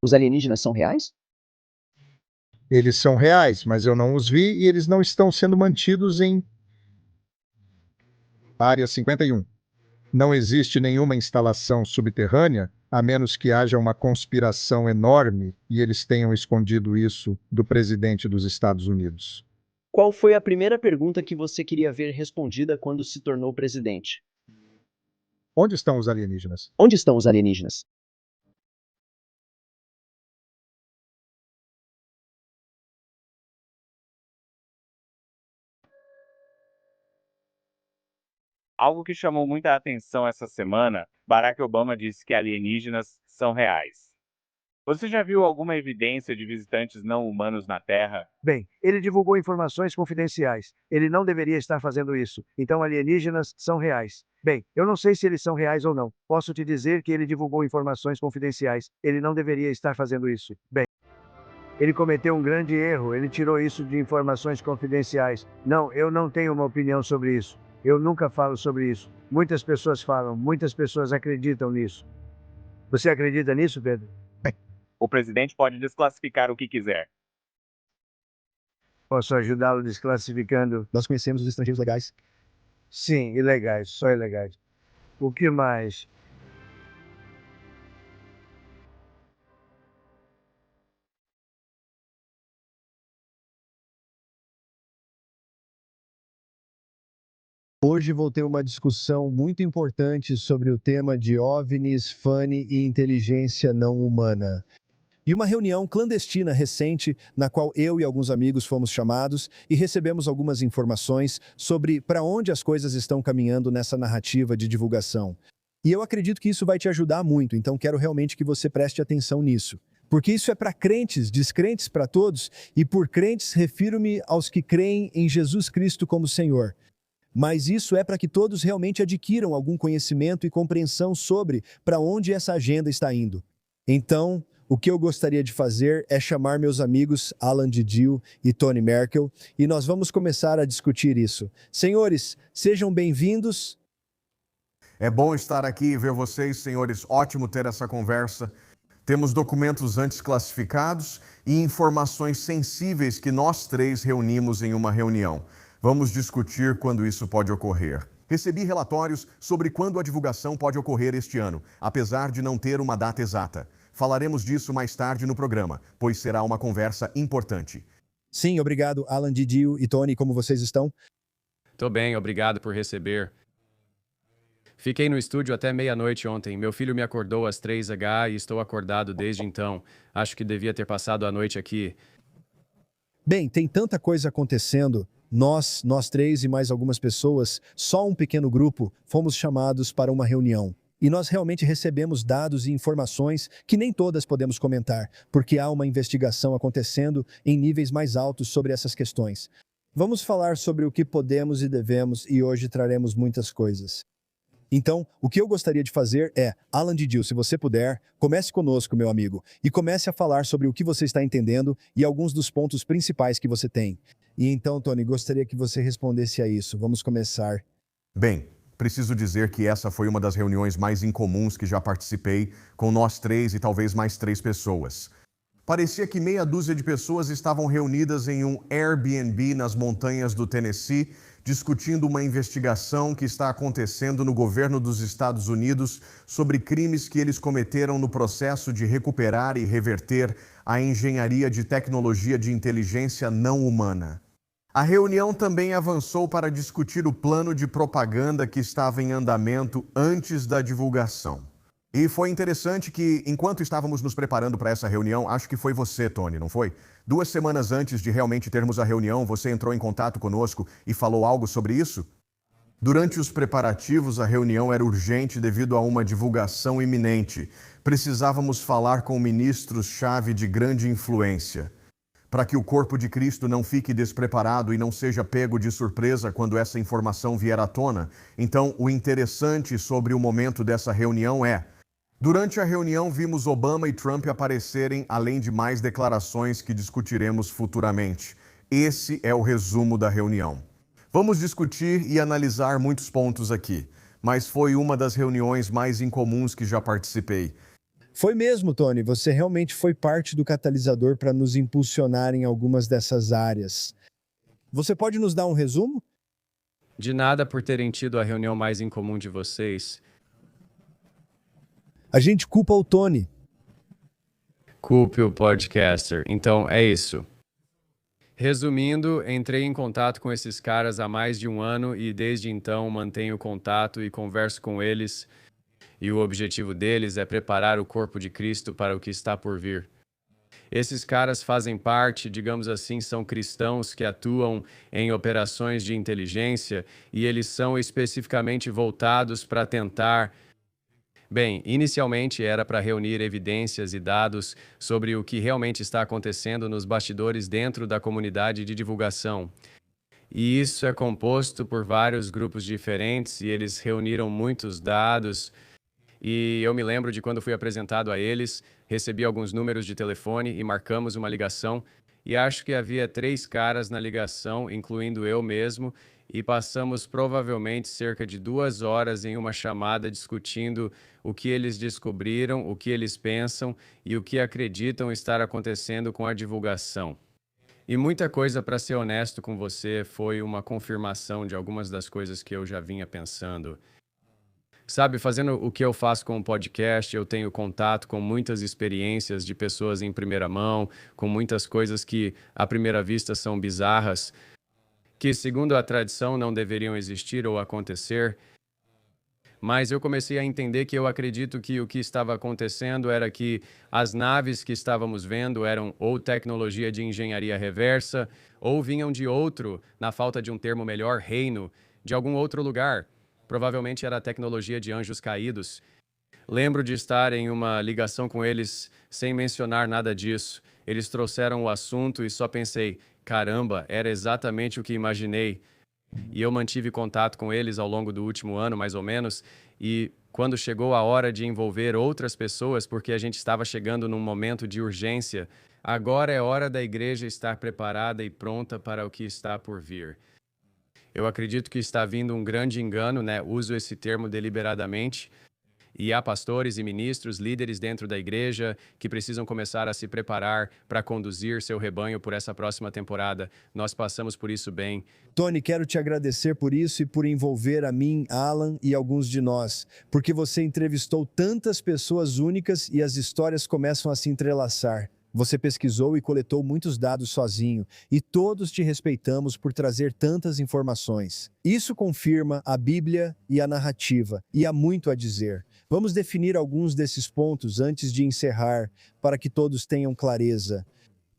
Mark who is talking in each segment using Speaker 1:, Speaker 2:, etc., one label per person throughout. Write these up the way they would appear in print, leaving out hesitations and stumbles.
Speaker 1: Os alienígenas são reais?
Speaker 2: Eles são reais, mas eu não os vi e eles não estão sendo mantidos em Área 51. Não existe nenhuma instalação subterrânea, a menos que haja uma conspiração enorme e eles tenham escondido isso do presidente dos Estados Unidos.
Speaker 1: Qual foi a primeira pergunta que você queria ver respondida quando se tornou presidente?
Speaker 2: Onde estão os alienígenas?
Speaker 1: Onde estão os alienígenas?
Speaker 3: Algo que chamou muita atenção essa semana, Barack Obama disse que alienígenas são reais. Você já viu alguma evidência de visitantes não humanos na Terra?
Speaker 4: Bem, ele divulgou informações confidenciais. Ele não deveria estar fazendo isso. Então, alienígenas são reais. Bem, eu não sei se eles são reais ou não. Posso te dizer que ele divulgou informações confidenciais. Ele não deveria estar fazendo isso. Bem, ele cometeu um grande erro. Ele tirou isso de informações confidenciais. Não, eu não tenho uma opinião sobre isso. Eu nunca falo sobre isso. Muitas pessoas falam, muitas pessoas acreditam nisso. Você acredita nisso, Pedro?
Speaker 3: O presidente pode desclassificar o que quiser.
Speaker 4: Posso ajudá-lo desclassificando?
Speaker 5: Nós conhecemos os estrangeiros legais.
Speaker 4: Sim, ilegais, só ilegais. O que mais?
Speaker 5: Hoje vou ter uma discussão muito importante sobre o tema de OVNIs, FUNI e inteligência não humana. E uma reunião clandestina recente, na qual eu e alguns amigos fomos chamados e recebemos algumas informações sobre para onde as coisas estão caminhando nessa narrativa de divulgação. E eu acredito que isso vai te ajudar muito, então quero realmente que você preste atenção nisso. Porque isso é para crentes, descrentes para todos, e por crentes refiro-me aos que creem em Jesus Cristo como Senhor. Mas isso é para que todos realmente adquiram algum conhecimento e compreensão sobre para onde essa agenda está indo. Então, o que eu gostaria de fazer é chamar meus amigos Alan Didio e Tony Merkel e nós vamos começar a discutir isso. Senhores, sejam bem-vindos.
Speaker 6: É bom estar aqui e ver vocês, senhores. Ótimo ter essa conversa. Temos documentos antes classificados e informações sensíveis que nós três reunimos em uma reunião. Vamos discutir quando isso pode ocorrer. Recebi relatórios sobre quando a divulgação pode ocorrer este ano, apesar de não ter uma data exata. Falaremos disso mais tarde no programa, pois será uma conversa importante.
Speaker 5: Sim, obrigado, Alan Didio e Tony, como vocês estão?
Speaker 7: Tô bem, obrigado por receber. Fiquei no estúdio até meia-noite ontem. Meu filho me acordou às 3h e estou acordado desde então. Acho que devia ter passado a noite aqui.
Speaker 5: Bem, tem tanta coisa acontecendo. Nós três e mais algumas pessoas, só um pequeno grupo, fomos chamados para uma reunião. E nós realmente recebemos dados e informações que nem todas podemos comentar, porque há uma investigação acontecendo em níveis mais altos sobre essas questões. Vamos falar sobre o que podemos e devemos e hoje traremos muitas coisas. Então, o que eu gostaria de fazer é, Alan Didio, se você puder, comece conosco, meu amigo, e comece a falar sobre o que você está entendendo e alguns dos pontos principais que você tem. E então, Tony, gostaria que você respondesse a isso. Vamos começar.
Speaker 6: Bem, preciso dizer que essa foi uma das reuniões mais incomuns que já participei, com nós três e talvez mais 3 pessoas. Parecia que meia dúzia de pessoas estavam reunidas em um Airbnb nas montanhas do Tennessee, discutindo uma investigação que está acontecendo no governo dos Estados Unidos sobre crimes que eles cometeram no processo de recuperar e reverter a engenharia de tecnologia de inteligência não humana. A reunião também avançou para discutir o plano de propaganda que estava em andamento antes da divulgação. E foi interessante que, enquanto estávamos nos preparando para essa reunião, acho que foi você, Tony, não foi? 2 semanas antes de realmente termos a reunião, você entrou em contato conosco e falou algo sobre isso? Durante os preparativos, a reunião era urgente devido a uma divulgação iminente. Precisávamos falar com ministros-chave de grande influência. Para que o corpo de Cristo não fique despreparado e não seja pego de surpresa quando essa informação vier à tona. Então, o interessante sobre o momento dessa reunião é: durante a reunião, vimos Obama e Trump aparecerem, além de mais declarações que discutiremos futuramente. Esse é o resumo da reunião. Vamos discutir e analisar muitos pontos aqui, mas foi uma das reuniões mais incomuns que já participei.
Speaker 5: Foi mesmo, Tony. Você realmente foi parte do catalisador para nos impulsionar em algumas dessas áreas. Você pode nos dar um resumo?
Speaker 7: De nada por terem tido a reunião mais incomum de vocês.
Speaker 5: A gente culpa o Tony.
Speaker 7: Culpe o podcaster. Então, é isso. Resumindo, entrei em contato com esses caras há mais de um ano e desde então mantenho contato e converso com eles. E o objetivo deles é preparar o corpo de Cristo para o que está por vir. Esses caras fazem parte, digamos assim, são cristãos que atuam em operações de inteligência e eles são especificamente voltados para tentar. Bem, inicialmente era para reunir evidências e dados sobre o que realmente está acontecendo nos bastidores dentro da comunidade de divulgação. E isso é composto por vários grupos diferentes e eles reuniram muitos dados. E eu me lembro de quando fui apresentado a eles, recebi alguns números de telefone e marcamos uma ligação. E acho que havia 3 caras na ligação, incluindo eu mesmo, e passamos provavelmente cerca de 2 horas em uma chamada discutindo o que eles descobriram, o que eles pensam e o que acreditam estar acontecendo com a divulgação. E muita coisa, para ser honesto com você, foi uma confirmação de algumas das coisas que eu já vinha pensando. Sabe, fazendo o que eu faço com o podcast, eu tenho contato com muitas experiências de pessoas em primeira mão, com muitas coisas que, à primeira vista, são bizarras, que, segundo a tradição, não deveriam existir ou acontecer. Mas eu comecei a entender que eu acredito que o que estava acontecendo era que as naves que estávamos vendo eram ou tecnologia de engenharia reversa, ou vinham de outro, na falta de um termo melhor, reino, de algum outro lugar. Provavelmente era a tecnologia de anjos caídos. Lembro de estar em uma ligação com eles sem mencionar nada disso. Eles trouxeram o assunto e só pensei, caramba, era exatamente o que imaginei. E eu mantive contato com eles ao longo do último ano, mais ou menos, e quando chegou a hora de envolver outras pessoas, porque a gente estava chegando num momento de urgência, agora é hora da igreja estar preparada e pronta para o que está por vir. Eu acredito que está vindo um grande engano, né? Uso esse termo deliberadamente. E há pastores e ministros, líderes dentro da igreja, que precisam começar a se preparar para conduzir seu rebanho por essa próxima temporada. Nós passamos por isso bem.
Speaker 5: Tony, quero te agradecer por isso e por envolver a mim, Alan e alguns de nós, porque você entrevistou tantas pessoas únicas e as histórias começam a se entrelaçar. Você pesquisou e coletou muitos dados sozinho, e todos te respeitamos por trazer tantas informações. Isso confirma a Bíblia e a narrativa, e há muito a dizer. Vamos definir alguns desses pontos antes de encerrar, para que todos tenham clareza.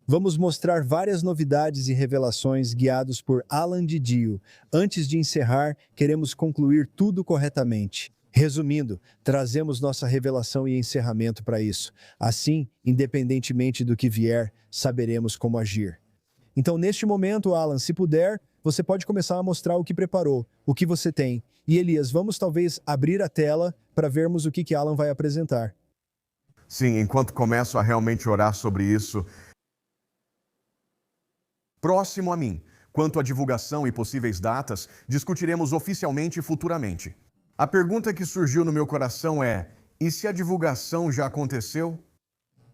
Speaker 5: Vamos mostrar várias novidades e revelações guiados por Alan Didio. Antes de encerrar, queremos concluir tudo corretamente. Resumindo, trazemos nossa revelação e encerramento para isso. Assim, independentemente do que vier, saberemos como agir. Então, neste momento, Alan, se puder, você pode começar a mostrar o que preparou, o que você tem. E Elias, vamos talvez abrir a tela para vermos o que Alan vai apresentar.
Speaker 6: Sim, enquanto começo a realmente orar sobre isso. Próximo a mim, quanto à divulgação e possíveis datas, discutiremos oficialmente e futuramente. A pergunta que surgiu no meu coração é: e se a divulgação já aconteceu?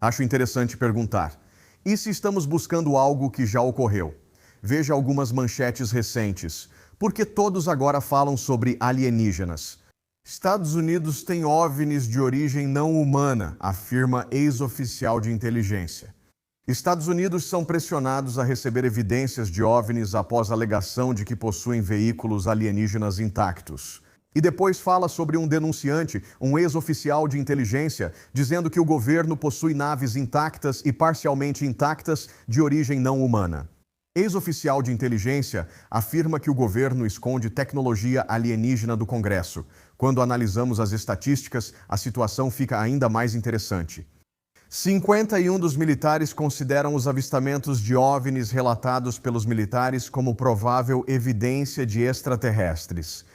Speaker 6: Acho interessante perguntar. E se estamos buscando algo que já ocorreu? Veja algumas manchetes recentes. Porque todos agora falam sobre alienígenas. Estados Unidos tem OVNIs de origem não humana, afirma ex-oficial de inteligência. Estados Unidos são pressionados a receber evidências de OVNIs após a alegação de que possuem veículos alienígenas intactos. E depois fala sobre um denunciante, um ex-oficial de inteligência, dizendo que o governo possui naves intactas e parcialmente intactas de origem não humana. Ex-oficial de inteligência afirma que o governo esconde tecnologia alienígena do Congresso. Quando analisamos as estatísticas, a situação fica ainda mais interessante. 51 dos militares consideram os avistamentos de OVNIs relatados pelos militares como provável evidência de extraterrestres.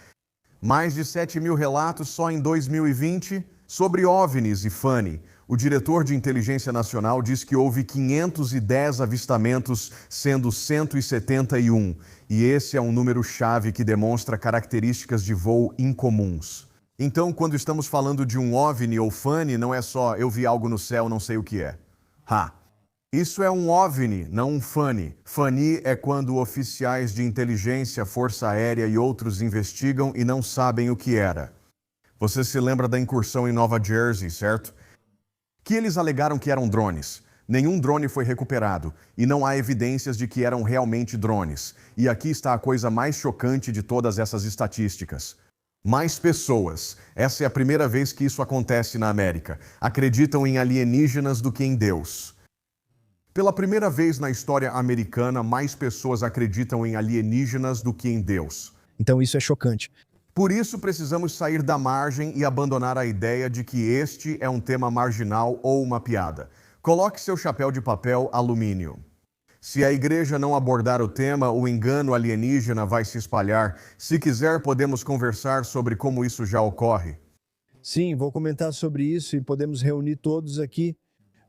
Speaker 6: Mais de 7.000 relatos só em 2020 sobre OVNIs e FUNny. O diretor de Inteligência Nacional diz que houve 510 avistamentos, sendo 171. E esse é um número-chave que demonstra características de voo incomuns. Então, quando estamos falando de um OVNI ou FANI, não é só eu vi algo no céu, não sei o que é. Isso é um OVNI, não um FANI. FANI é quando oficiais de inteligência, força aérea e outros investigam e não sabem o que era. Você se lembra da incursão em Nova Jersey, certo? Que eles alegaram que eram drones. Nenhum drone foi recuperado e não há evidências de que eram realmente drones. E aqui está a coisa mais chocante de todas essas estatísticas. Mais pessoas, essa é a primeira vez que isso acontece na América, acreditam em alienígenas do que em Deus. Pela primeira vez na história americana, mais pessoas acreditam em alienígenas do que em Deus.
Speaker 5: Então isso é chocante.
Speaker 6: Por isso, precisamos sair da margem e abandonar a ideia de que este é um tema marginal ou uma piada. Coloque seu chapéu de papel alumínio. Se a igreja não abordar o tema, o engano alienígena vai se espalhar. Se quiser, podemos conversar sobre como isso já ocorre.
Speaker 5: Sim, vou comentar sobre isso e podemos reunir todos aqui.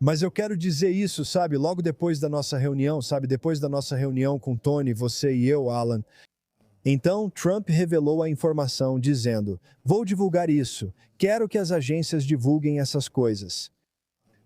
Speaker 5: Mas eu quero dizer isso, sabe, logo depois da nossa reunião, depois da nossa reunião com Tony, você e eu, Alan. Então, Trump revelou a informação dizendo: vou divulgar isso, quero que as agências divulguem essas coisas.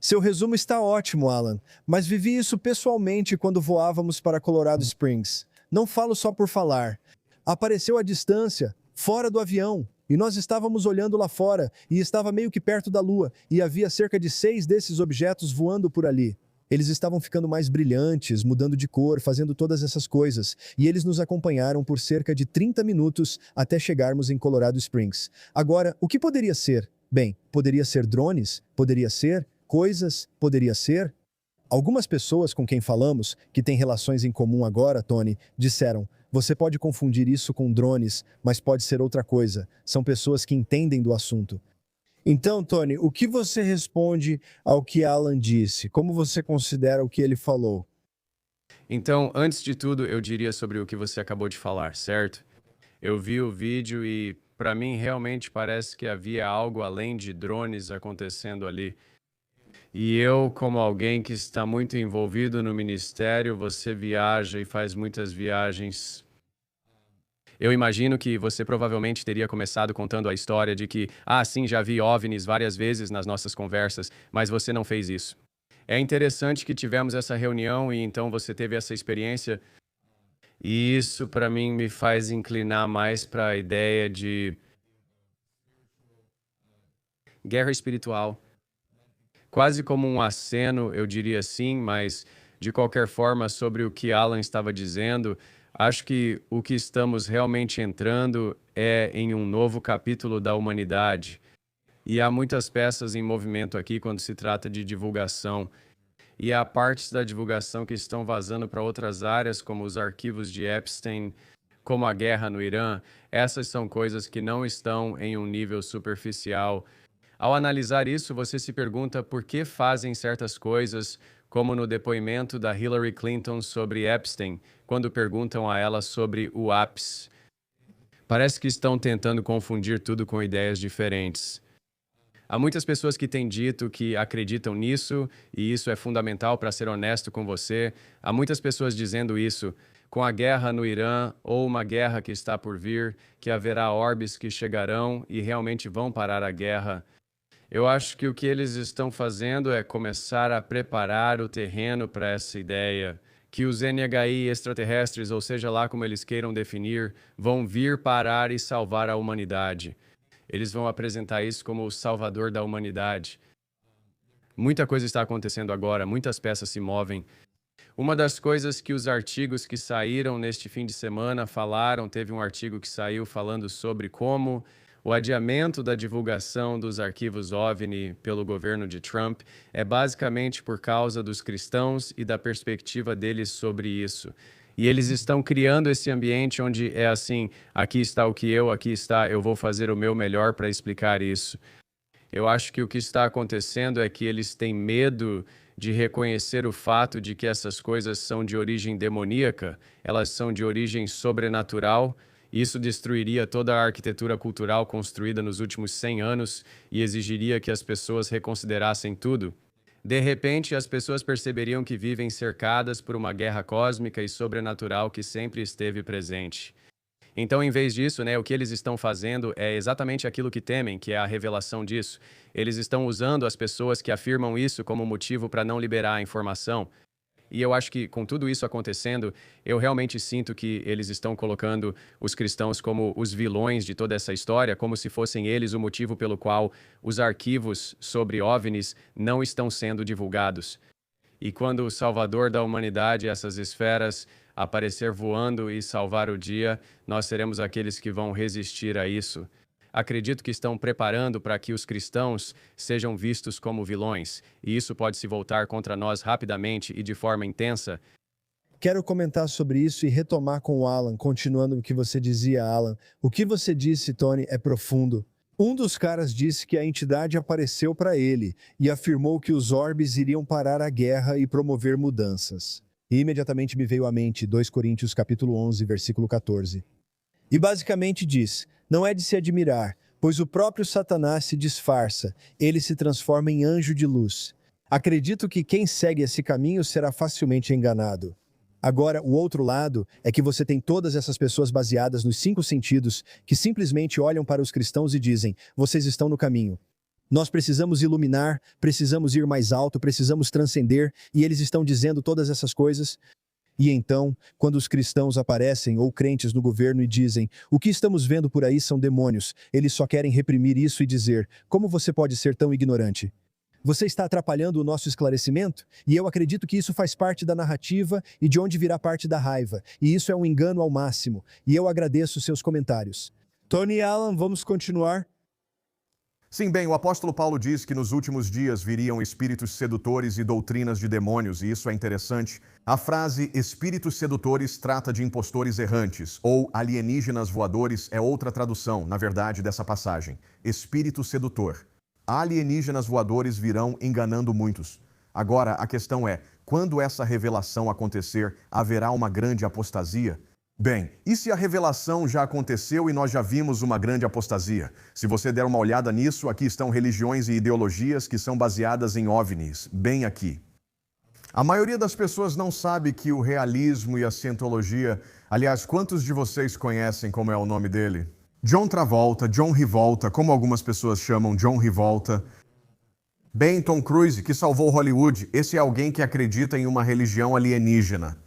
Speaker 5: Seu resumo está ótimo, Alan, mas vivi isso pessoalmente quando voávamos para Colorado Springs. Não falo só por falar. Apareceu à distância, fora do avião, e nós estávamos olhando lá fora, e estava meio que perto da Lua, e havia cerca de 6 desses objetos voando por ali. Eles estavam ficando mais brilhantes, mudando de cor, fazendo todas essas coisas, e eles nos acompanharam por cerca de 30 minutos até chegarmos em Colorado Springs. Agora, o que poderia ser? Bem, poderia ser drones, poderia ser coisas, poderia ser. Algumas pessoas com quem falamos, que têm relações em comum agora, Tony, disseram: você pode confundir isso com drones, mas pode ser outra coisa. São pessoas que entendem do assunto. Então, Tony, o que você responde ao que Alan disse? Como você considera o que ele falou?
Speaker 7: Então, antes de tudo, eu diria sobre o que você acabou de falar, certo? Eu vi o vídeo e, para mim, realmente parece que havia algo além de drones acontecendo ali. E eu, como alguém que está muito envolvido no ministério, você viaja e faz muitas viagens. Eu imagino que você provavelmente teria começado contando a história de que, sim, já vi OVNIs várias vezes nas nossas conversas, mas você não fez isso. É interessante que tivemos essa reunião e então você teve essa experiência. E isso, para mim, me faz inclinar mais para a ideia de guerra espiritual. Quase como um aceno, eu diria sim, mas de qualquer forma, sobre o que Alan estava dizendo, acho que o que estamos realmente entrando é em um novo capítulo da humanidade. E há muitas peças em movimento aqui quando se trata de divulgação. E há partes da divulgação que estão vazando para outras áreas, como os arquivos de Epstein, como a guerra no Irã. Essas são coisas que não estão em um nível superficial. Ao analisar isso, você se pergunta por que fazem certas coisas, como no depoimento da Hillary Clinton sobre Epstein, quando perguntam a ela sobre o ápice. Parece que estão tentando confundir tudo com ideias diferentes. Há muitas pessoas que têm dito que acreditam nisso, e isso é fundamental para ser honesto com você. Há muitas pessoas dizendo isso. Com a guerra no Irã, ou uma guerra que está por vir, que haverá orbes que chegarão e realmente vão parar a guerra. Eu acho que o que eles estão fazendo é começar a preparar o terreno para essa ideia, que os NHI extraterrestres, ou seja lá como eles queiram definir, vão vir parar e salvar a humanidade. Eles vão apresentar isso como o salvador da humanidade. Muita coisa está acontecendo agora, muitas peças se movem. Uma das coisas que os artigos que saíram neste fim de semana falaram, teve um artigo que saiu falando sobre como o adiamento da divulgação dos arquivos OVNI pelo governo de Trump é basicamente por causa dos cristãos e da perspectiva deles sobre isso. E eles estão criando esse ambiente onde é assim, aqui está o que aqui está, eu vou fazer o meu melhor para explicar isso. Eu acho que o que está acontecendo é que eles têm medo de reconhecer o fato de que essas coisas são de origem demoníaca, elas são de origem sobrenatural. Isso destruiria toda a arquitetura cultural construída nos últimos 100 anos e exigiria que as pessoas reconsiderassem tudo. De repente, as pessoas perceberiam que vivem cercadas por uma guerra cósmica e sobrenatural que sempre esteve presente. Então, em vez disso, né, o que eles estão fazendo é exatamente aquilo que temem, que é a revelação disso. Eles estão usando as pessoas que afirmam isso como motivo para não liberar a informação. E eu acho que, com tudo isso acontecendo, eu realmente sinto que eles estão colocando os cristãos como os vilões de toda essa história, como se fossem eles o motivo pelo qual os arquivos sobre OVNIs não estão sendo divulgados. E quando o Salvador da humanidade, essas esferas, aparecer voando e salvar o dia, nós seremos aqueles que vão resistir a isso. Acredito que estão preparando para que os cristãos sejam vistos como vilões, e isso pode se voltar contra nós rapidamente e de forma intensa.
Speaker 5: Quero comentar sobre isso e retomar com o Alan, continuando o que você dizia, Alan. O que você disse, Tony, é profundo. Um dos caras disse que a entidade apareceu para ele e afirmou que os orbes iriam parar a guerra e promover mudanças. E imediatamente me veio à mente 2 Coríntios capítulo 11, versículo 14. E basicamente diz: não é de se admirar, pois o próprio Satanás se disfarça, ele se transforma em anjo de luz. Acredito que quem segue esse caminho será facilmente enganado. Agora, o outro lado é que você tem todas essas pessoas baseadas nos 5 sentidos que simplesmente olham para os cristãos e dizem: vocês estão no caminho. Nós precisamos iluminar, precisamos ir mais alto, precisamos transcender, e eles estão dizendo todas essas coisas. E então, quando os cristãos aparecem ou crentes no governo e dizem: o que estamos vendo por aí são demônios, eles só querem reprimir isso e dizer: como você pode ser tão ignorante? Você está atrapalhando o nosso esclarecimento? E eu acredito que isso faz parte da narrativa e de onde virá parte da raiva. E isso é um engano ao máximo. E eu agradeço seus comentários. Tony e Alan, vamos continuar?
Speaker 6: Sim, bem, o apóstolo Paulo diz que nos últimos dias viriam espíritos sedutores e doutrinas de demônios, e isso é interessante. A frase espíritos sedutores trata de impostores errantes, ou alienígenas voadores é outra tradução, na verdade, dessa passagem. Espírito sedutor. Alienígenas voadores virão enganando muitos. Agora, a questão é, quando essa revelação acontecer, haverá uma grande apostasia? Bem, e se a revelação já aconteceu e nós já vimos uma grande apostasia? Se você der uma olhada nisso, aqui estão religiões e ideologias que são baseadas em OVNIs, bem aqui. A maioria das pessoas não sabe que o realismo e a cientologia... Aliás, quantos de vocês conhecem como é o nome dele? John Travolta, John Rivolta, como algumas pessoas chamam John Rivolta. Bem, Tom Cruise, que salvou Hollywood, esse é alguém que acredita em uma religião alienígena.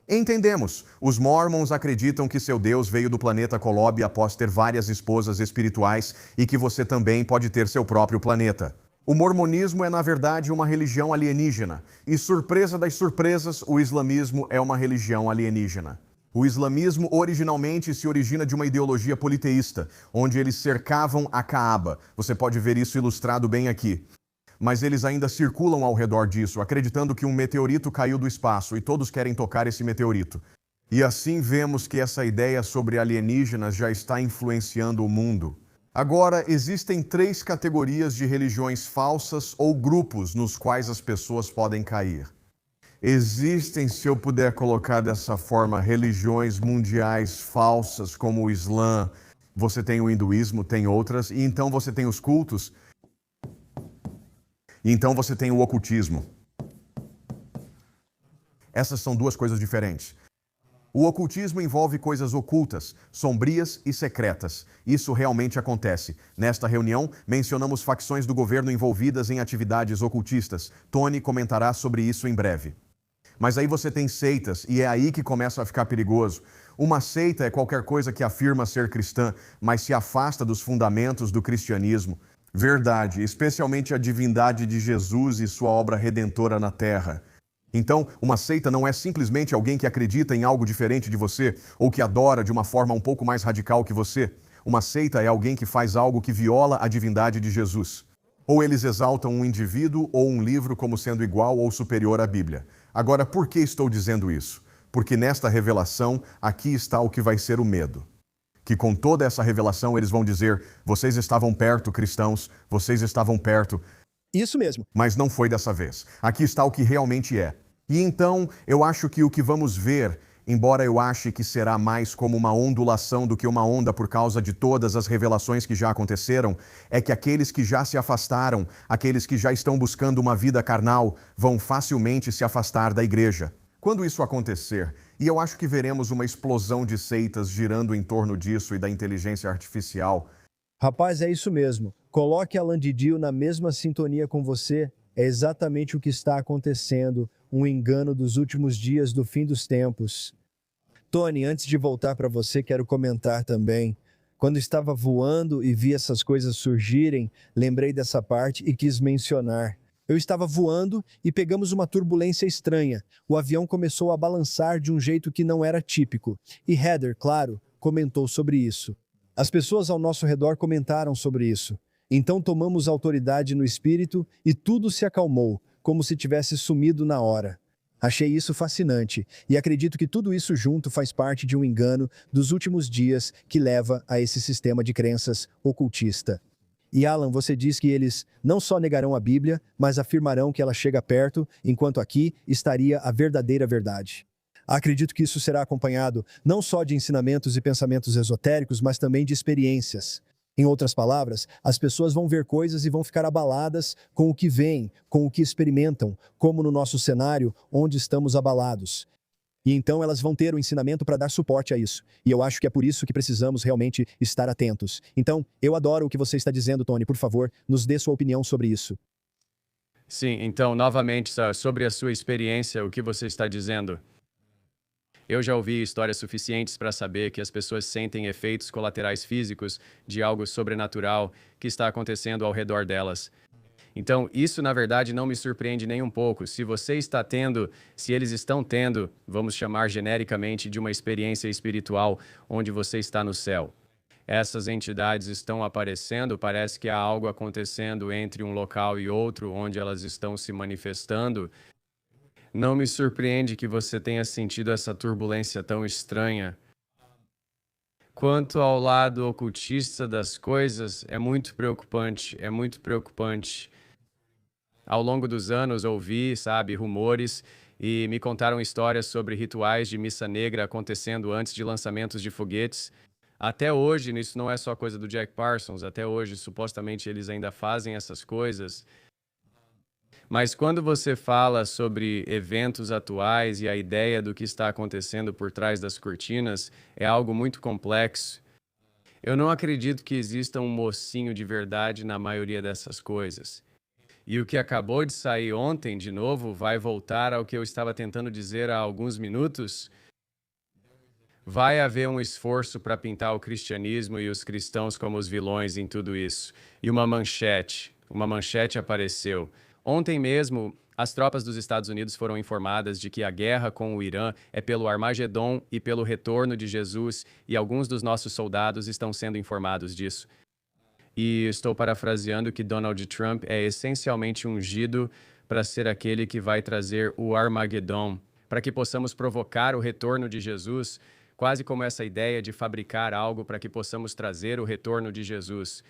Speaker 6: Entendemos, os Mormons acreditam que seu Deus veio do planeta Kolob após ter várias esposas espirituais e que você também pode ter seu próprio planeta. O mormonismo é, na verdade, uma religião alienígena. E, surpresa das surpresas, o islamismo é uma religião alienígena. O islamismo originalmente se origina de uma ideologia politeísta, onde eles cercavam a Caaba. Você pode ver isso ilustrado bem aqui. Mas eles ainda circulam ao redor disso, acreditando que um meteorito caiu do espaço e todos querem tocar esse meteorito. E assim vemos que essa ideia sobre alienígenas já está influenciando o mundo. Agora, existem 3 categorias de religiões falsas ou grupos nos quais as pessoas podem cair. Existem, se eu puder colocar dessa forma, religiões mundiais falsas como o Islã. Você tem o hinduísmo, tem outras, e então você tem os cultos. E então você tem o ocultismo. Essas são 2 coisas diferentes. O ocultismo envolve coisas ocultas, sombrias e secretas. Isso realmente acontece. Nesta reunião, mencionamos facções do governo envolvidas em atividades ocultistas. Tony comentará sobre isso em breve. Mas aí você tem seitas, e é aí que começa a ficar perigoso. Uma seita é qualquer coisa que afirma ser cristã, mas se afasta dos fundamentos do cristianismo. Verdade, especialmente a divindade de Jesus e sua obra redentora na terra. Então, uma seita não é simplesmente alguém que acredita em algo diferente de você ou que adora de uma forma um pouco mais radical que você. Uma seita é alguém que faz algo que viola a divindade de Jesus. Ou eles exaltam um indivíduo ou um livro como sendo igual ou superior à Bíblia. Agora, por que estou dizendo isso? Porque nesta revelação, aqui está o que vai ser o medo. Que com toda essa revelação eles vão dizer: vocês estavam perto, cristãos, vocês estavam perto.
Speaker 5: Isso mesmo.
Speaker 6: Mas não foi dessa vez. Aqui está o que realmente é. E então, eu acho que o que vamos ver, embora eu ache que será mais como uma ondulação do que uma onda por causa de todas as revelações que já aconteceram, é que aqueles que já se afastaram, aqueles que já estão buscando uma vida carnal, vão facilmente se afastar da igreja. Quando isso acontecer, e eu acho que veremos uma explosão de seitas girando em torno disso e da inteligência artificial.
Speaker 5: Rapaz, é isso mesmo. Coloque a Landidio na mesma sintonia com você. É exatamente o que está acontecendo. Um engano dos últimos dias do fim dos tempos. Tony, antes de voltar para você, quero comentar também. Quando estava voando e vi essas coisas surgirem, lembrei dessa parte e quis mencionar. Eu estava voando e pegamos uma turbulência estranha. O avião começou a balançar de um jeito que não era típico. E Heather, claro, comentou sobre isso. As pessoas ao nosso redor comentaram sobre isso. Então tomamos autoridade no espírito e tudo se acalmou, como se tivesse sumido na hora. Achei isso fascinante e acredito que tudo isso junto faz parte de um engano dos últimos dias que leva a esse sistema de crenças ocultista. E Alan, você diz que eles não só negarão a Bíblia, mas afirmarão que ela chega perto, enquanto aqui estaria a verdadeira verdade. Acredito que isso será acompanhado não só de ensinamentos e pensamentos esotéricos, mas também de experiências. Em outras palavras, as pessoas vão ver coisas e vão ficar abaladas com o que veem, com o que experimentam, como no nosso cenário, onde estamos abalados. E então elas vão ter o ensinamento para dar suporte a isso. E eu acho que é por isso que precisamos realmente estar atentos. Então, eu adoro o que você está dizendo, Tony. Por favor, nos dê sua opinião sobre isso.
Speaker 7: Sim, então, novamente, sobre a sua experiência, o que você está dizendo? Eu já ouvi histórias suficientes para saber que as pessoas sentem efeitos colaterais físicos de algo sobrenatural que está acontecendo ao redor delas. Então, isso na verdade não me surpreende nem um pouco. Se você está tendo, se eles estão tendo, vamos chamar genericamente de uma experiência espiritual onde você está no céu. Essas entidades estão aparecendo, parece que há algo acontecendo entre um local e outro, onde elas estão se manifestando. Não me surpreende que você tenha sentido essa turbulência tão estranha. Quanto ao lado ocultista das coisas, é muito preocupante, é muito preocupante. Ao longo dos anos, ouvi, rumores e me contaram histórias sobre rituais de missa negra acontecendo antes de lançamentos de foguetes. Até hoje, isso não é só coisa do Jack Parsons, até hoje, supostamente, eles ainda fazem essas coisas. Mas quando você fala sobre eventos atuais e a ideia do que está acontecendo por trás das cortinas, é algo muito complexo. Eu não acredito que exista um mocinho de verdade na maioria dessas coisas. E o que acabou de sair ontem, de novo, vai voltar ao que eu estava tentando dizer há alguns minutos. Vai haver um esforço para pintar o cristianismo e os cristãos como os vilões em tudo isso. E uma manchete apareceu. Ontem mesmo, as tropas dos Estados Unidos foram informadas de que a guerra com o Irã é pelo Armagedon e pelo retorno de Jesus, e alguns dos nossos soldados estão sendo informados disso. E estou parafraseando que Donald Trump é essencialmente ungido para ser aquele que vai trazer o Armagedon, para que possamos provocar o retorno de Jesus, quase como essa ideia de fabricar algo para que possamos trazer o retorno de Jesus.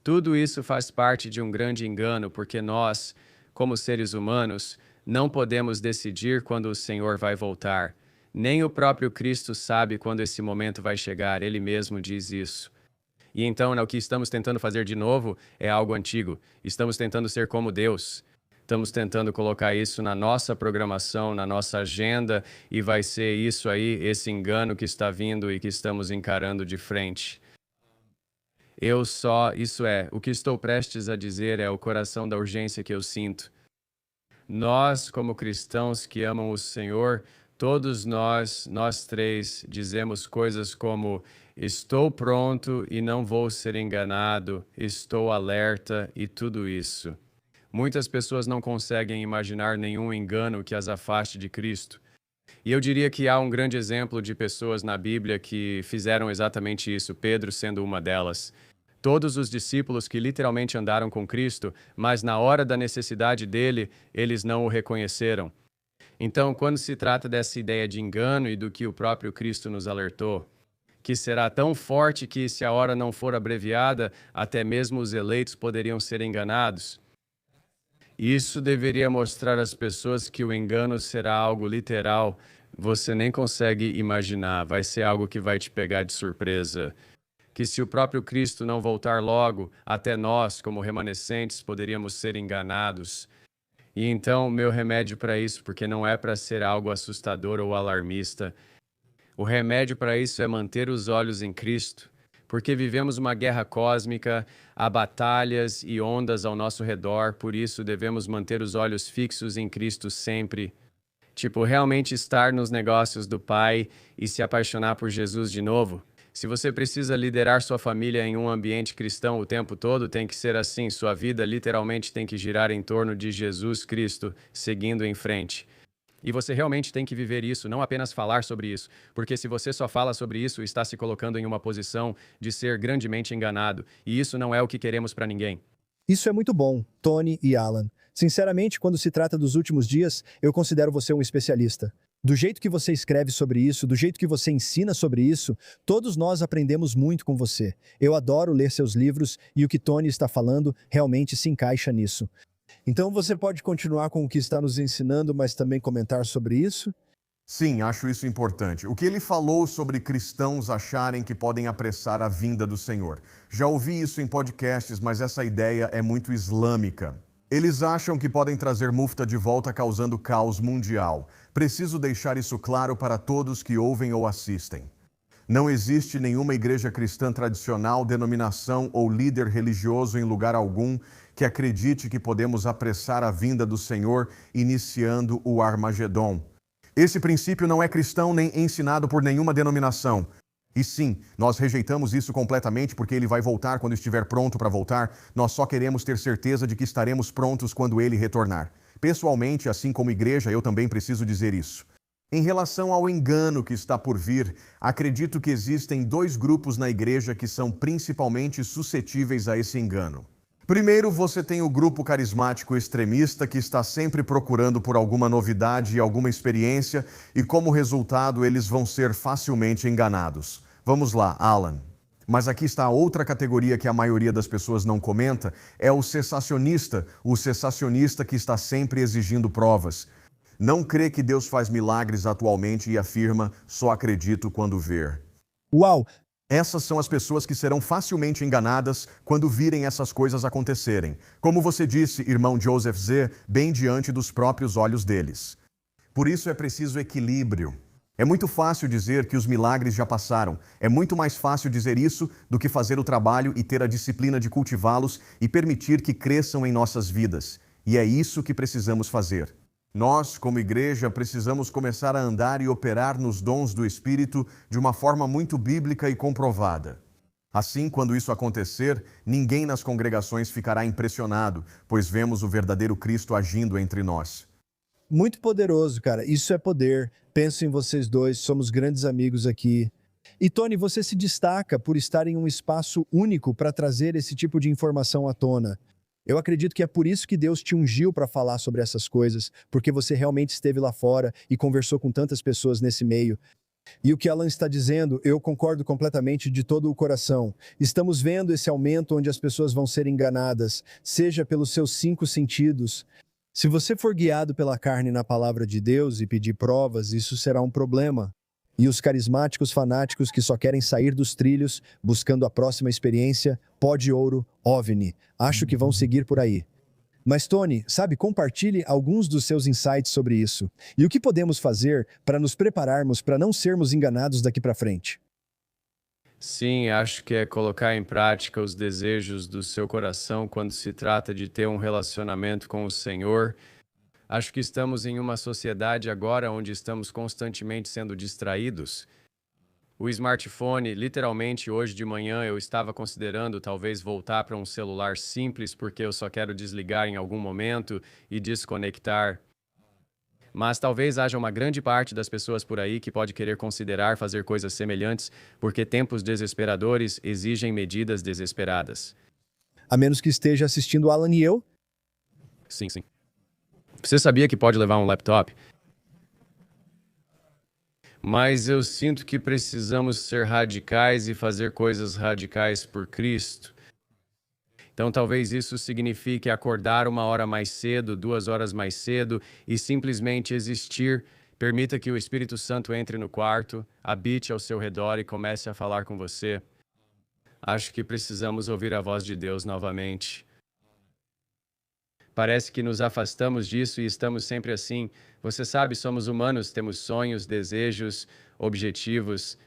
Speaker 7: Tudo isso faz parte de um grande engano, porque nós, como seres humanos, não podemos decidir quando o Senhor vai voltar. Nem o próprio Cristo sabe quando esse momento vai chegar, ele mesmo diz isso. E então, o que estamos tentando fazer de novo é algo antigo. Estamos tentando ser como Deus. Estamos tentando colocar isso na nossa programação, na nossa agenda, e vai ser isso aí, esse engano que está vindo e que estamos encarando de frente. O que estou prestes a dizer é o coração da urgência que eu sinto. Nós, como cristãos que amam o Senhor, todos nós três, dizemos coisas como: estou pronto e não vou ser enganado, estou alerta e tudo isso. Muitas pessoas não conseguem imaginar nenhum engano que as afaste de Cristo. E eu diria que há um grande exemplo de pessoas na Bíblia que fizeram exatamente isso, Pedro sendo uma delas. Todos os discípulos que literalmente andaram com Cristo, mas na hora da necessidade dele, eles não o reconheceram. Então, quando se trata dessa ideia de engano e do que o próprio Cristo nos alertou, que será tão forte que, se a hora não for abreviada, até mesmo os eleitos poderiam ser enganados. Isso deveria mostrar às pessoas que o engano será algo literal. Você nem consegue imaginar, vai ser algo que vai te pegar de surpresa. Que se o próprio Cristo não voltar logo, até nós, como remanescentes, poderíamos ser enganados. E então, meu remédio para isso, porque não é para ser algo assustador ou alarmista, o remédio para isso é manter os olhos em Cristo, porque vivemos uma guerra cósmica, há batalhas e ondas ao nosso redor, por isso devemos manter os olhos fixos em Cristo sempre. Tipo, realmente estar nos negócios do Pai e se apaixonar por Jesus de novo. Se você precisa liderar sua família em um ambiente cristão o tempo todo, tem que ser assim. Sua vida literalmente tem que girar em torno de Jesus Cristo, seguindo em frente. E você realmente tem que viver isso, não apenas falar sobre isso. Porque se você só fala sobre isso, está se colocando em uma posição de ser grandemente enganado. E isso não é o que queremos para ninguém.
Speaker 5: Isso é muito bom, Tony e Alan. Sinceramente, quando se trata dos últimos dias, eu considero você um especialista. Do jeito que você escreve sobre isso, do jeito que você ensina sobre isso, todos nós aprendemos muito com você. Eu adoro ler seus livros e o que Tony está falando realmente se encaixa nisso. Então você pode continuar com o que está nos ensinando, mas também comentar sobre isso?
Speaker 6: Sim, acho isso importante. O que ele falou sobre cristãos acharem que podem apressar a vinda do Senhor. Já ouvi isso em podcasts, mas essa ideia é muito islâmica. Eles acham que podem trazer Mufta de volta causando caos mundial. Preciso deixar isso claro para todos que ouvem ou assistem. Não existe nenhuma igreja cristã tradicional, denominação ou líder religioso em lugar algum que acredite que podemos apressar a vinda do Senhor iniciando o Armagedon. Esse princípio não é cristão nem ensinado por nenhuma denominação. E sim, nós rejeitamos isso completamente porque ele vai voltar quando estiver pronto para voltar. Nós só queremos ter certeza de que estaremos prontos quando ele retornar. Pessoalmente, assim como igreja, eu também preciso dizer isso. Em relação ao engano que está por vir, acredito que existem dois grupos na igreja que são principalmente suscetíveis a esse engano. Primeiro, você tem o grupo carismático extremista que está sempre procurando por alguma novidade e alguma experiência, e como resultado, eles vão ser facilmente enganados. Vamos lá, Alan. Mas aqui está a outra categoria que a maioria das pessoas não comenta, é o cessacionista que está sempre exigindo provas. Não crê que Deus faz milagres atualmente e afirma, só acredito quando ver.
Speaker 5: Uau!
Speaker 6: Essas são as pessoas que serão facilmente enganadas quando virem essas coisas acontecerem. Como você disse, irmão Joseph Z., bem diante dos próprios olhos deles. Por isso é preciso equilíbrio. É muito fácil dizer que os milagres já passaram. É muito mais fácil dizer isso do que fazer o trabalho e ter a disciplina de cultivá-los e permitir que cresçam em nossas vidas. E é isso que precisamos fazer. Nós, como igreja, precisamos começar a andar e operar nos dons do Espírito de uma forma muito bíblica e comprovada. Assim, quando isso acontecer, ninguém nas congregações ficará impressionado, pois vemos o verdadeiro Cristo agindo entre nós.
Speaker 5: Muito poderoso, cara. Isso é poder. Penso em vocês dois, somos grandes amigos aqui. E Tony, você se destaca por estar em um espaço único para trazer esse tipo de informação à tona. Eu acredito que é por isso que Deus te ungiu para falar sobre essas coisas, porque você realmente esteve lá fora e conversou com tantas pessoas nesse meio. E o que Alan está dizendo, eu concordo completamente de todo o coração. Estamos vendo esse aumento onde as pessoas vão ser enganadas, seja pelos seus 5 sentidos. Se você for guiado pela carne na palavra de Deus e pedir provas, isso será um problema. E os carismáticos fanáticos que só querem sair dos trilhos, buscando a próxima experiência, pó de ouro, OVNI. Acho que vão seguir por aí. Mas Tony, sabe, compartilhe alguns dos seus insights sobre isso. E o que podemos fazer para nos prepararmos para não sermos enganados daqui para frente?
Speaker 7: Sim, acho que é colocar em prática os desejos do seu coração quando se trata de ter um relacionamento com o Senhor. Acho que estamos em uma sociedade agora onde estamos constantemente sendo distraídos. O smartphone, literalmente hoje de manhã eu estava considerando talvez voltar para um celular simples porque eu só quero desligar em algum momento e desconectar. Mas talvez haja uma grande parte das pessoas por aí que pode querer considerar fazer coisas semelhantes porque tempos desesperadores exigem medidas desesperadas.
Speaker 5: A menos que esteja assistindo Alan e eu?
Speaker 7: Sim, sim. Você sabia que pode levar um laptop? Mas eu sinto que precisamos ser radicais e fazer coisas radicais por Cristo. Então talvez isso signifique acordar 1 hora mais cedo, 2 horas mais cedo e simplesmente existir. Permita que o Espírito Santo entre no quarto, habite ao seu redor e comece a falar com você. Acho que precisamos ouvir a voz de Deus novamente. Parece que nos afastamos disso e estamos sempre assim. Você sabe, somos humanos, temos sonhos, desejos, objetivos,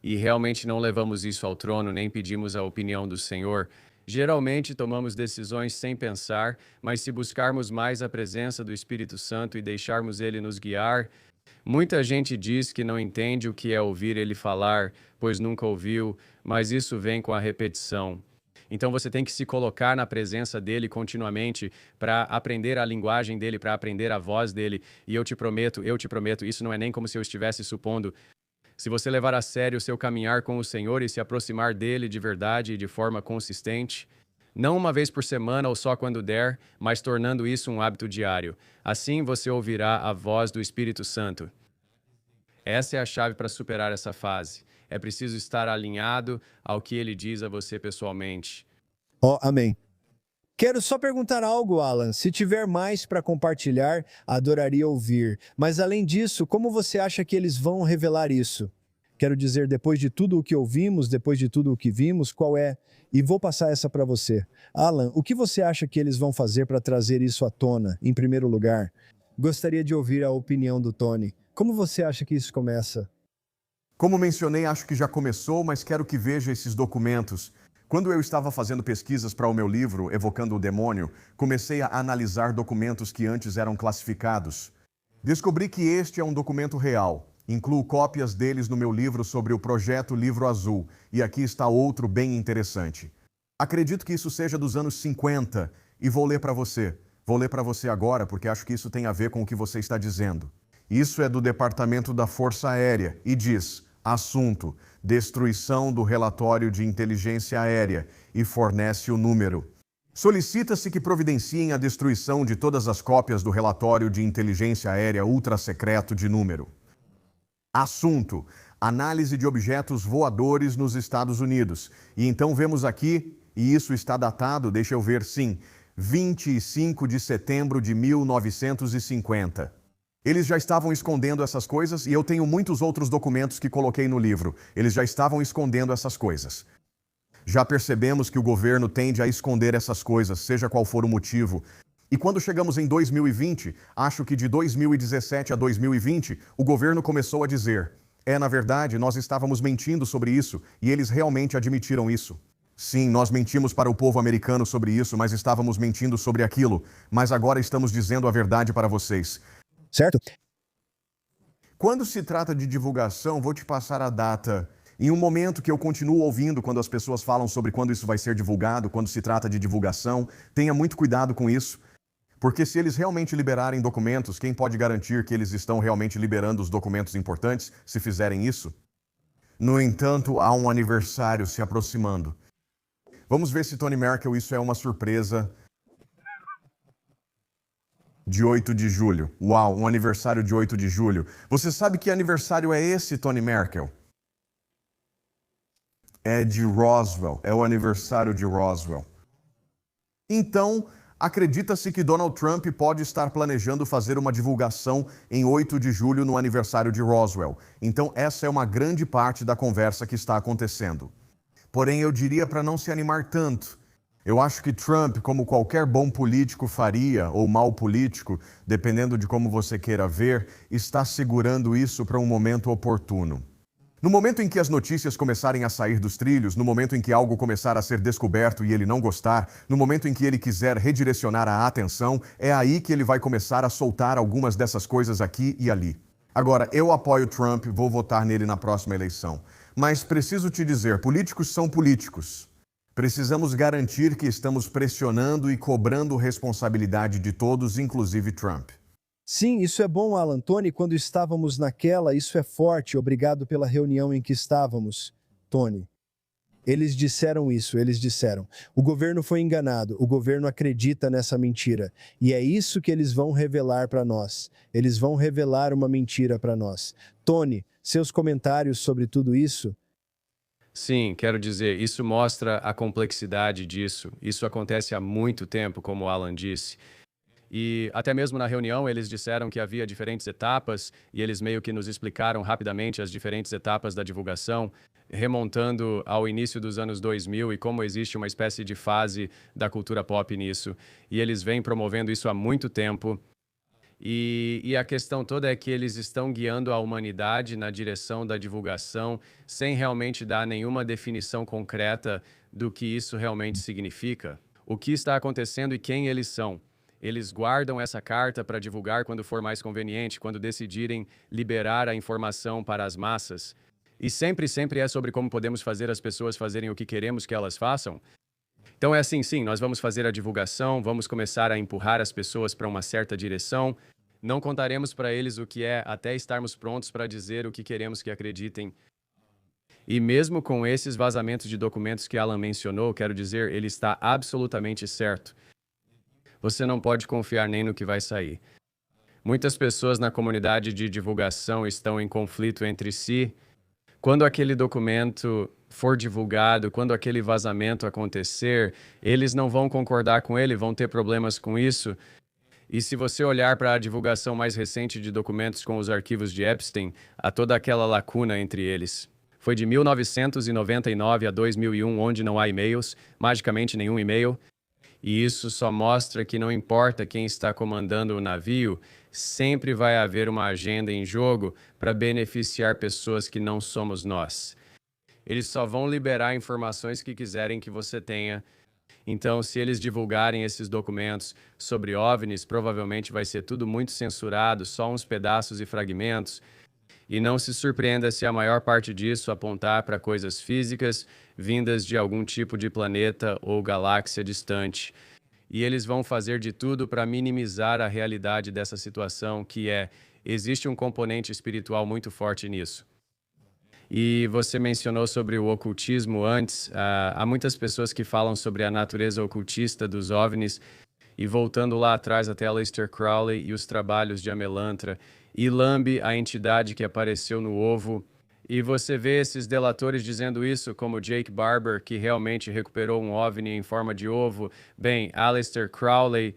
Speaker 7: e realmente não levamos isso ao trono, nem pedimos a opinião do Senhor. Geralmente tomamos decisões sem pensar, mas se buscarmos mais a presença do Espírito Santo e deixarmos ele nos guiar, muita gente diz que não entende o que é ouvir ele falar, pois nunca ouviu, mas isso vem com a repetição. Então você tem que se colocar na presença dele continuamente para aprender a linguagem dele, para aprender a voz dele. E eu te prometo, isso não é nem como se eu estivesse supondo. Se você levar a sério o seu caminhar com o Senhor e se aproximar dele de verdade e de forma consistente, não uma vez por semana ou só quando der, mas tornando isso um hábito diário. Assim você ouvirá a voz do Espírito Santo. Essa é a chave para superar essa fase. É preciso estar alinhado ao que ele diz a você pessoalmente.
Speaker 5: Ó, amém. Quero só perguntar algo, Alan. Se tiver mais para compartilhar, adoraria ouvir. Mas além disso, como você acha que eles vão revelar isso? Quero dizer, depois de tudo o que ouvimos, depois de tudo o que vimos, qual é? E vou passar essa para você. Alan, o que você acha que eles vão fazer para trazer isso à tona, em primeiro lugar? Gostaria de ouvir a opinião do Tony. Como você acha que isso começa?
Speaker 6: Como mencionei, acho que já começou, mas quero que veja esses documentos. Quando eu estava fazendo pesquisas para o meu livro, Evocando o Demônio, comecei a analisar documentos que antes eram classificados. Descobri que este é um documento real. Incluo cópias deles no meu livro sobre o projeto Livro Azul, e aqui está outro bem interessante. Acredito que isso seja dos anos 50, e vou ler para você. Vou ler para você agora, porque acho que isso tem a ver com o que você está dizendo. Isso é do Departamento da Força Aérea, e diz: assunto, destruição do relatório de inteligência aérea, e fornece o número. Solicita-se que providenciem a destruição de todas as cópias do relatório de inteligência aérea ultra-secreto de número. Assunto, análise de objetos voadores nos Estados Unidos. E então vemos aqui, e isso está datado, deixa eu ver, sim, 25 de setembro de 1950. Eles já estavam escondendo essas coisas e eu tenho muitos outros documentos que coloquei no livro. Eles já estavam escondendo essas coisas. Já percebemos que o governo tende a esconder essas coisas, seja qual for o motivo. E quando chegamos em 2020, acho que de 2017 a 2020, o governo começou a dizer: na verdade, nós estávamos mentindo sobre isso e eles realmente admitiram isso. Sim, nós mentimos para o povo americano sobre isso, mas estávamos mentindo sobre aquilo. Mas agora estamos dizendo a verdade para vocês.
Speaker 5: Certo?
Speaker 6: Quando se trata de divulgação, vou te passar a data. Em um momento que eu continuo ouvindo quando as pessoas falam sobre quando isso vai ser divulgado, quando se trata de divulgação, tenha muito cuidado com isso. Porque se eles realmente liberarem documentos, quem pode garantir que eles estão realmente liberando os documentos importantes se fizerem isso? No entanto, há um aniversário se aproximando. Vamos ver se Tony Merkel isso é uma surpresa. De 8 de julho. Uau, um aniversário de 8 de julho. Você sabe que aniversário é esse, Tony Merkel? É de Roswell. É o aniversário de Roswell. Então, acredita-se que Donald Trump pode estar planejando fazer uma divulgação em 8 de julho no aniversário de Roswell. Então, essa é uma grande parte da conversa que está acontecendo. Porém, eu diria para não se animar tanto. Eu acho que Trump, como qualquer bom político faria, ou mau político, dependendo de como você queira ver, está segurando isso para um momento oportuno. No momento em que as notícias começarem a sair dos trilhos, no momento em que algo começar a ser descoberto e ele não gostar, no momento em que ele quiser redirecionar a atenção, é aí que ele vai começar a soltar algumas dessas coisas aqui e ali. Agora, eu apoio Trump, vou votar nele na próxima eleição. Mas preciso te dizer, políticos são políticos. Precisamos garantir que estamos pressionando e cobrando responsabilidade de todos, inclusive Trump.
Speaker 5: Sim, isso é bom, Alan. Tony, quando estávamos naquela, isso é forte. Obrigado pela reunião em que estávamos, Tony. Eles disseram isso, eles disseram. O governo foi enganado, o governo acredita nessa mentira. E é isso que eles vão revelar para nós. Eles vão revelar uma mentira para nós. Tony, seus comentários sobre tudo isso?
Speaker 7: Sim, quero dizer, isso mostra a complexidade disso. Isso acontece há muito tempo, como o Alan disse. E até mesmo na reunião eles disseram que havia diferentes etapas e eles meio que nos explicaram rapidamente as diferentes etapas da divulgação. remontando ao início dos anos 2000 e como existe uma espécie de fase da cultura pop nisso. E eles vêm promovendo isso há muito tempo. E a questão toda é que eles estão guiando a humanidade na direção da divulgação, sem realmente dar nenhuma definição concreta do que isso realmente significa. O que está acontecendo e quem eles são. Eles guardam essa carta para divulgar quando for mais conveniente, quando decidirem liberar a informação para as massas. E sempre é sobre como podemos fazer as pessoas fazerem o que queremos que elas façam. Então é assim, sim, nós vamos fazer a divulgação, vamos começar a empurrar as pessoas para uma certa direção. Não contaremos para eles o que é até estarmos prontos para dizer o que queremos que acreditem. E mesmo com esses vazamentos de documentos que Alan mencionou, quero dizer, ele está absolutamente certo. Você não pode confiar nem no que vai sair. Muitas pessoas na comunidade de divulgação estão em conflito entre si. Quando aquele documento for divulgado, quando aquele vazamento acontecer, eles não vão concordar com ele, vão ter problemas com isso. E se você olhar para a divulgação mais recente de documentos com os arquivos de Epstein, há toda aquela lacuna entre eles. Foi de 1999 a 2001, onde não há e-mails, magicamente nenhum e-mail. E isso só mostra que não importa quem está comandando o navio, sempre vai haver uma agenda em jogo para beneficiar pessoas que não somos nós. Eles só vão liberar informações que quiserem que você tenha. Então, se eles divulgarem esses documentos sobre OVNIs, provavelmente vai ser tudo muito censurado, só uns pedaços e fragmentos. E não se surpreenda se a maior parte disso apontar para coisas físicas vindas de algum tipo de planeta ou galáxia distante. E eles vão fazer de tudo para minimizar a realidade dessa situação, que existe um componente espiritual muito forte nisso. E você mencionou sobre o ocultismo antes. Há muitas pessoas que falam sobre a natureza ocultista dos OVNIs. E voltando lá atrás até Aleister Crowley e os trabalhos de Amelantra, e Lambe, a entidade que apareceu no ovo. E você vê esses delatores dizendo isso, como Jake Barber, que realmente recuperou um OVNI em forma de ovo. Bem, Aleister Crowley,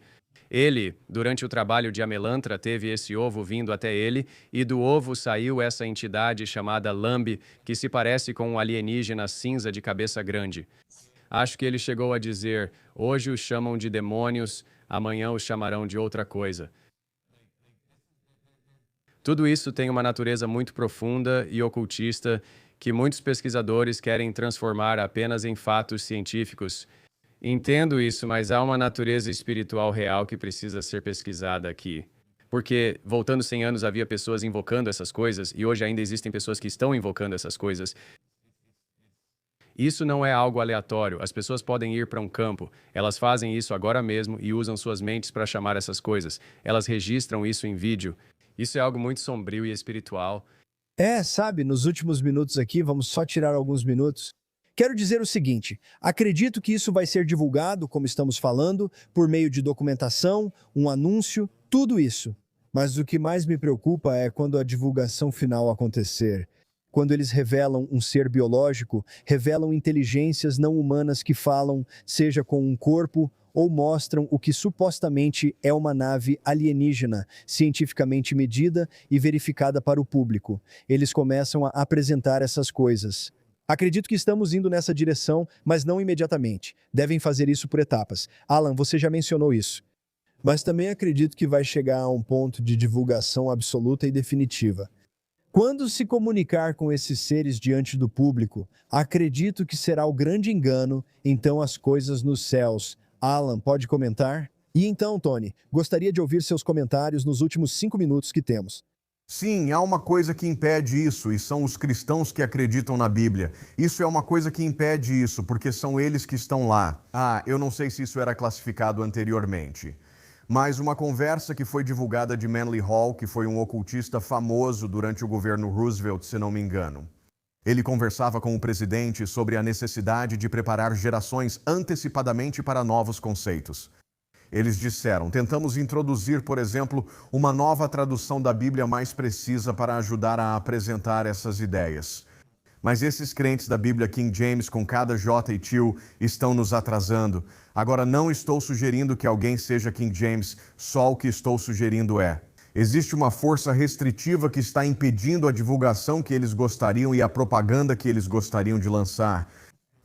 Speaker 7: ele, durante o trabalho de Amelantra, teve esse ovo vindo até ele, e do ovo saiu essa entidade chamada Lambe, que se parece com um alienígena cinza de cabeça grande. Acho que ele chegou a dizer, hoje os chamam de demônios, amanhã os chamarão de outra coisa. Tudo isso tem uma natureza muito profunda e ocultista que muitos pesquisadores querem transformar apenas em fatos científicos. Entendo isso, mas há uma natureza espiritual real que precisa ser pesquisada aqui. Porque, voltando 100 anos, havia pessoas invocando essas coisas, e hoje ainda existem pessoas que estão invocando essas coisas. Isso não é algo aleatório. As pessoas podem ir para um campo. Elas fazem isso agora mesmo e usam suas mentes para chamar essas coisas. Elas registram isso em vídeo. Isso é algo muito sombrio e espiritual.
Speaker 5: Sabe, nos últimos minutos aqui, vamos só tirar alguns minutos. Quero dizer o seguinte, acredito que isso vai ser divulgado, como estamos falando, por meio de documentação, um anúncio, tudo isso. Mas o que mais me preocupa é quando a divulgação final acontecer. Quando eles revelam um ser biológico, revelam inteligências não humanas que falam, seja com um corpo, ou mostram o que supostamente é uma nave alienígena, cientificamente medida e verificada para o público. Eles começam a apresentar essas coisas. Acredito que estamos indo nessa direção, mas não imediatamente. Devem fazer isso por etapas. Alan, você já mencionou isso. Mas também acredito que vai chegar a um ponto de divulgação absoluta e definitiva. Quando se comunicar com esses seres diante do público, acredito que será o grande engano, então as coisas nos céus. Alan, pode comentar? E então, Tony, gostaria de ouvir seus comentários nos últimos 5 minutos que temos.
Speaker 6: Sim, há uma coisa que impede isso, e são os cristãos que acreditam na Bíblia. Isso é uma coisa que impede isso, porque são eles que estão lá. Eu não sei se isso era classificado anteriormente. Mas uma conversa que foi divulgada de Manly Hall, que foi um ocultista famoso durante o governo Roosevelt, se não me engano. Ele conversava com o presidente sobre a necessidade de preparar gerações antecipadamente para novos conceitos. Eles disseram, tentamos introduzir, por exemplo, uma nova tradução da Bíblia mais precisa para ajudar a apresentar essas ideias. Mas esses crentes da Bíblia King James, com cada J e tio, estão nos atrasando. Agora, não estou sugerindo que alguém seja King James, só o que estou sugerindo Existe uma força restritiva que está impedindo a divulgação que eles gostariam e a propaganda que eles gostariam de lançar.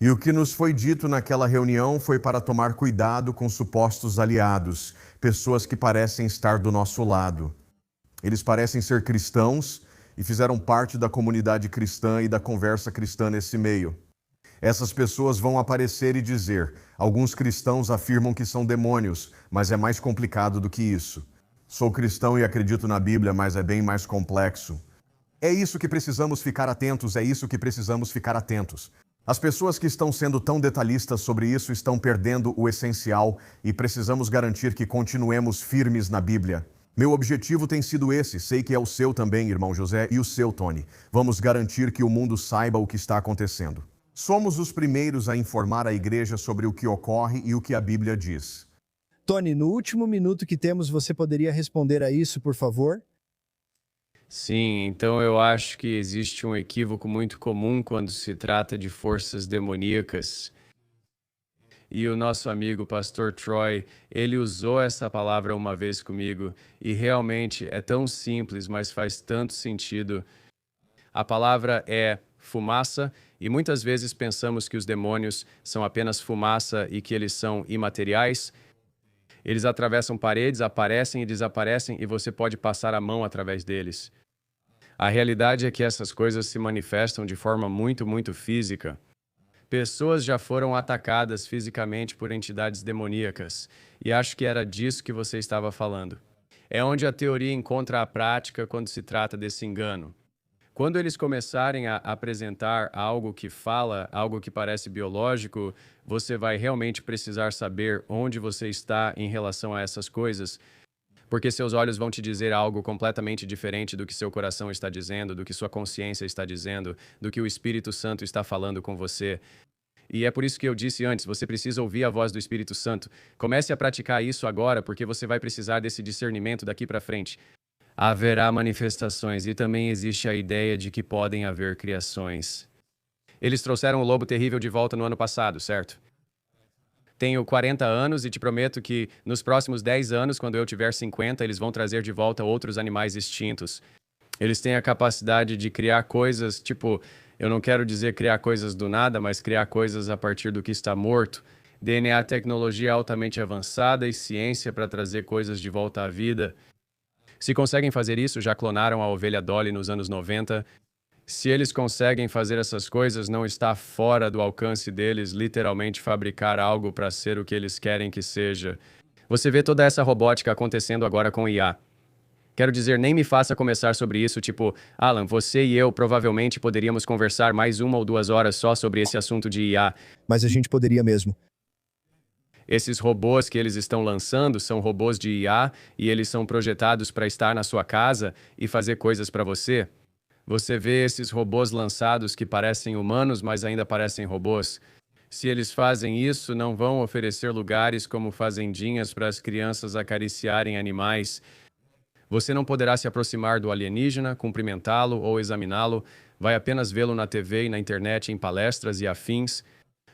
Speaker 6: E o que nos foi dito naquela reunião foi para tomar cuidado com supostos aliados, pessoas que parecem estar do nosso lado. Eles parecem ser cristãos e fizeram parte da comunidade cristã e da conversa cristã nesse meio. Essas pessoas vão aparecer e dizer: alguns cristãos afirmam que são demônios, mas é mais complicado do que isso. Sou cristão e acredito na Bíblia, mas é bem mais complexo. É isso que precisamos ficar atentos, é isso que precisamos ficar atentos. As pessoas que estão sendo tão detalhistas sobre isso estão perdendo o essencial e precisamos garantir que continuemos firmes na Bíblia. Meu objetivo tem sido esse, sei que é o seu também, irmão José, e o seu, Tony. Vamos garantir que o mundo saiba o que está acontecendo. Somos os primeiros a informar a igreja sobre o que ocorre e o que a Bíblia diz.
Speaker 5: Tony, no último minuto que temos, você poderia responder a isso, por favor?
Speaker 7: Sim, então eu acho que existe um equívoco muito comum quando se trata de forças demoníacas. E o nosso amigo Pastor Troy, ele usou essa palavra uma vez comigo e realmente é tão simples, mas faz tanto sentido. A palavra é fumaça e muitas vezes pensamos que os demônios são apenas fumaça e que eles são imateriais. Eles atravessam paredes, aparecem e desaparecem e você pode passar a mão através deles. A realidade é que essas coisas se manifestam de forma muito física. Pessoas já foram atacadas fisicamente por entidades demoníacas, e acho que era disso que você estava falando. É onde a teoria encontra a prática quando se trata desse engano. Quando eles começarem a apresentar algo que fala, algo que parece biológico, você vai realmente precisar saber onde você está em relação a essas coisas, porque seus olhos vão te dizer algo completamente diferente do que seu coração está dizendo, do que sua consciência está dizendo, do que o Espírito Santo está falando com você. E é por isso que eu disse antes, você precisa ouvir a voz do Espírito Santo. Comece a praticar isso agora, porque você vai precisar desse discernimento daqui para frente. Haverá manifestações e também existe a ideia de que podem haver criações. Eles trouxeram o lobo terrível de volta no ano passado, certo? Tenho 40 anos e te prometo que nos próximos 10 anos, quando eu tiver 50, eles vão trazer de volta outros animais extintos. Eles têm a capacidade de criar coisas, tipo, eu não quero dizer criar coisas do nada, mas criar coisas a partir do que está morto. DNA, tecnologia altamente avançada e ciência para trazer coisas de volta à vida. Se conseguem fazer isso, já clonaram a ovelha Dolly nos anos 90. Se eles conseguem fazer essas coisas, não está fora do alcance deles literalmente fabricar algo para ser o que eles querem que seja. Você vê toda essa robótica acontecendo agora com IA. Quero dizer, nem me faça começar sobre isso, tipo, Alan, você e eu provavelmente poderíamos conversar mais 1 ou 2 horas só sobre esse assunto de IA.
Speaker 5: Mas a gente poderia mesmo.
Speaker 7: Esses robôs que eles estão lançando são robôs de IA e eles são projetados para estar na sua casa e fazer coisas para você. Você vê esses robôs lançados que parecem humanos, mas ainda parecem robôs. Se eles fazem isso, não vão oferecer lugares como fazendinhas para as crianças acariciarem animais. Você não poderá se aproximar do alienígena, cumprimentá-lo ou examiná-lo, vai apenas vê-lo na TV e na internet, em palestras e afins.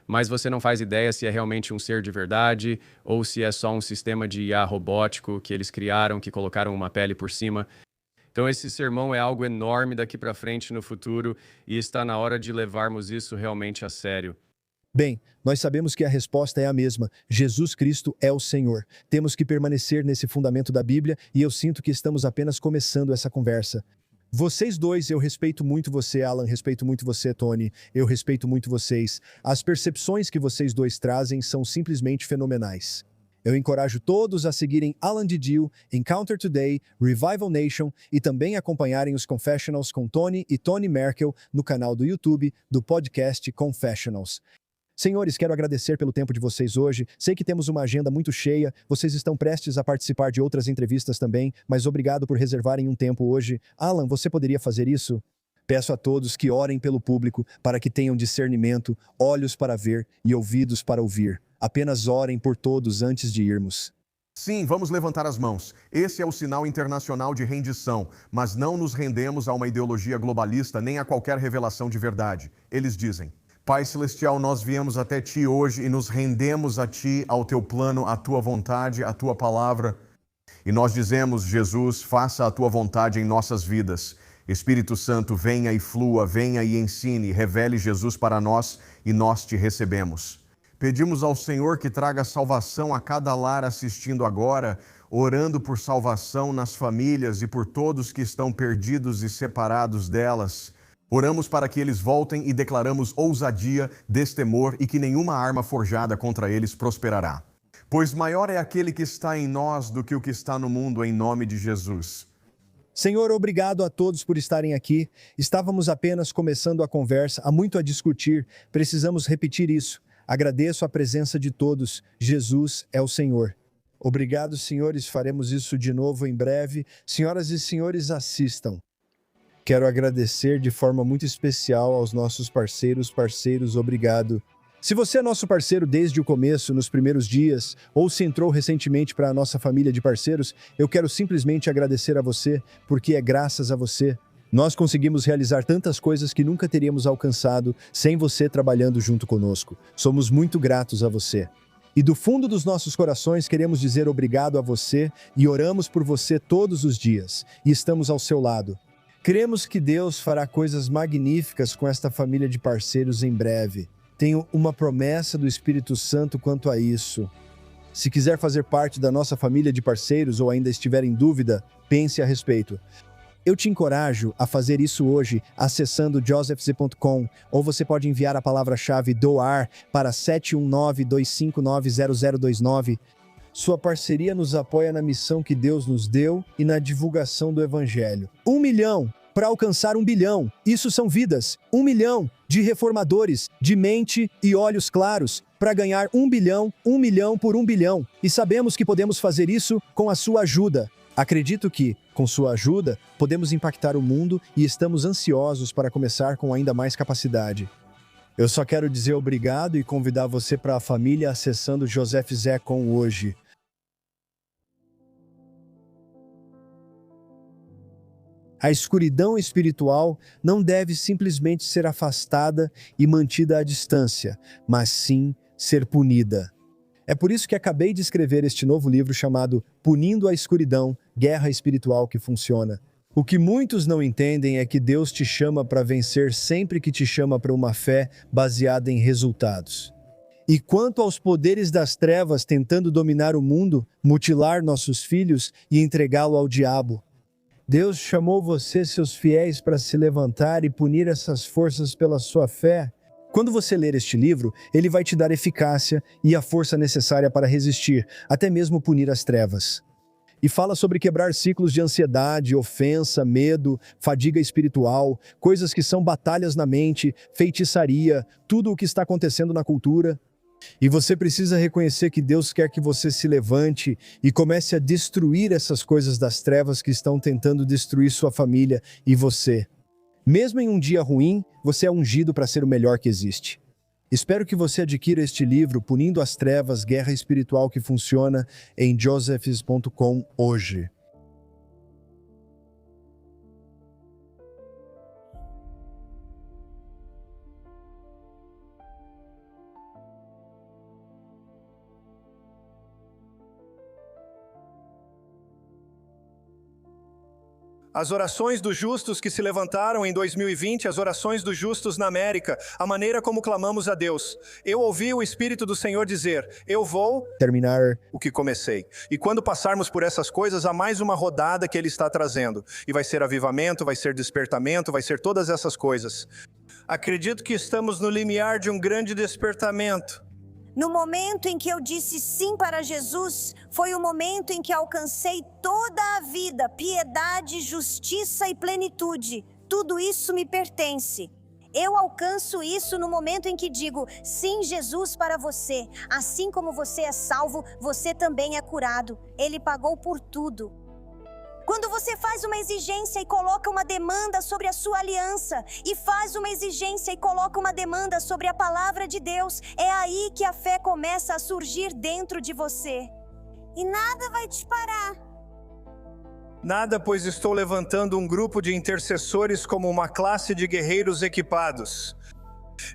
Speaker 7: Mas você não faz ideia se é realmente um ser de verdade ou se é só um sistema de IA robótico que eles criaram, que colocaram uma pele por cima. Então esse sermão é algo enorme daqui para frente no futuro e está na hora de levarmos isso realmente a sério.
Speaker 5: Bem, nós sabemos que a resposta é a mesma. Jesus Cristo é o Senhor. Temos que permanecer nesse fundamento da Bíblia e eu sinto que estamos apenas começando essa conversa. Vocês dois, eu respeito muito você, Alan, respeito muito você, Tony, eu respeito muito vocês. As percepções que vocês dois trazem são simplesmente fenomenais. Eu encorajo todos a seguirem Alan Didio, Encounter Today, Revival Nation e também acompanharem os Confessionals com Tony e Tony Merkel no canal do YouTube do podcast Confessionals. Senhores, quero agradecer pelo tempo de vocês hoje. Sei que temos uma agenda muito cheia, vocês estão prestes a participar de outras entrevistas também, mas obrigado por reservarem um tempo hoje. Alan, você poderia fazer isso? Peço a todos que orem pelo público para que tenham discernimento, olhos para ver e ouvidos para ouvir. Apenas orem por todos antes de irmos.
Speaker 6: Sim, vamos levantar as mãos. Esse é o sinal internacional de rendição, mas não nos rendemos a uma ideologia globalista nem a qualquer revelação de verdade. Eles dizem: Pai Celestial, nós viemos até Ti hoje e nos rendemos a Ti, ao Teu plano, à Tua vontade, à Tua palavra. E nós dizemos, Jesus, faça a tua vontade em nossas vidas. Espírito Santo, venha e flua, venha e ensine, revele Jesus para nós e nós te recebemos. Pedimos ao Senhor que traga salvação a cada lar assistindo agora, orando por salvação nas famílias e por todos que estão perdidos e separados delas. Oramos para que eles voltem e declaramos ousadia, destemor e que nenhuma arma forjada contra eles prosperará. Pois maior é aquele que está em nós do que o que está no mundo, em nome de Jesus.
Speaker 5: Senhor, obrigado a todos por estarem aqui. Estávamos apenas começando a conversa, há muito a discutir, precisamos repetir isso. Agradeço a presença de todos. Jesus é o Senhor. Obrigado, senhores, faremos isso de novo em breve. Senhoras e senhores, assistam. Quero agradecer de forma muito especial aos nossos parceiros, obrigado. Se você é nosso parceiro desde o começo, nos primeiros dias, ou se entrou recentemente para a nossa família de parceiros, eu quero simplesmente agradecer a você, porque é graças a você. Nós conseguimos realizar tantas coisas que nunca teríamos alcançado sem você trabalhando junto conosco. Somos muito gratos a você. E do fundo dos nossos corações queremos dizer obrigado a você e oramos por você todos os dias. E estamos ao seu lado. Cremos que Deus fará coisas magníficas com esta família de parceiros em breve. Tenho uma promessa do Espírito Santo quanto a isso. Se quiser fazer parte da nossa família de parceiros ou ainda estiver em dúvida, pense a respeito. Eu te encorajo a fazer isso hoje acessando josephz.com ou você pode enviar a palavra-chave DOAR para 719-259-0029. Sua parceria nos apoia na missão que Deus nos deu e na divulgação do Evangelho. 1 milhão para alcançar 1 bilhão. Isso são vidas. 1 milhão de reformadores, de mente e olhos claros, para ganhar 1 bilhão, 1 milhão por 1 bilhão. E sabemos que podemos fazer isso com a sua ajuda. Acredito que, com sua ajuda, podemos impactar o mundo e estamos ansiosos para começar com ainda mais capacidade. Eu só quero dizer obrigado e convidar você para a família acessando josephz.com hoje. A escuridão espiritual não deve simplesmente ser afastada e mantida à distância, mas sim ser punida. É por isso que acabei de escrever este novo livro chamado Punindo a Escuridão, Guerra Espiritual que Funciona. O que muitos não entendem é que Deus te chama para vencer sempre que te chama para uma fé baseada em resultados. E quanto aos poderes das trevas tentando dominar o mundo, mutilar nossos filhos e entregá-lo ao diabo, Deus chamou você, seus fiéis, para se levantar e punir essas forças pela sua fé. Quando você ler este livro, ele vai te dar eficácia e a força necessária para resistir, até mesmo punir as trevas. E fala sobre quebrar ciclos de ansiedade, ofensa, medo, fadiga espiritual, coisas que são batalhas na mente, feitiçaria, tudo o que está acontecendo na cultura. E você precisa reconhecer que Deus quer que você se levante e comece a destruir essas coisas das trevas que estão tentando destruir sua família e você. Mesmo em um dia ruim, você é ungido para ser o melhor que existe. Espero que você adquira este livro, Punindo as Trevas, Guerra Espiritual que Funciona, em josephz.com hoje.
Speaker 8: As orações dos justos que se levantaram em 2020, as orações dos justos na América, a maneira como clamamos a Deus. Eu ouvi o Espírito do Senhor dizer, eu vou
Speaker 5: terminar
Speaker 8: o que comecei. E quando passarmos por essas coisas, há mais uma rodada que Ele está trazendo. E vai ser avivamento, vai ser despertamento, vai ser todas essas coisas. Acredito que estamos no limiar de um grande despertamento.
Speaker 9: No momento em que eu disse sim para Jesus, foi o momento em que alcancei toda a vida, piedade, justiça e plenitude. Tudo isso me pertence. Eu alcanço isso no momento em que digo sim, Jesus, para você. Assim como você é salvo, você também é curado. Ele pagou por tudo. Quando você faz uma exigência e coloca uma demanda sobre a sua aliança, e faz uma exigência e coloca uma demanda sobre a palavra de Deus, é aí que a fé começa a surgir dentro de você. E nada vai te parar.
Speaker 8: Nada, pois estou levantando um grupo de intercessores como uma classe de guerreiros equipados.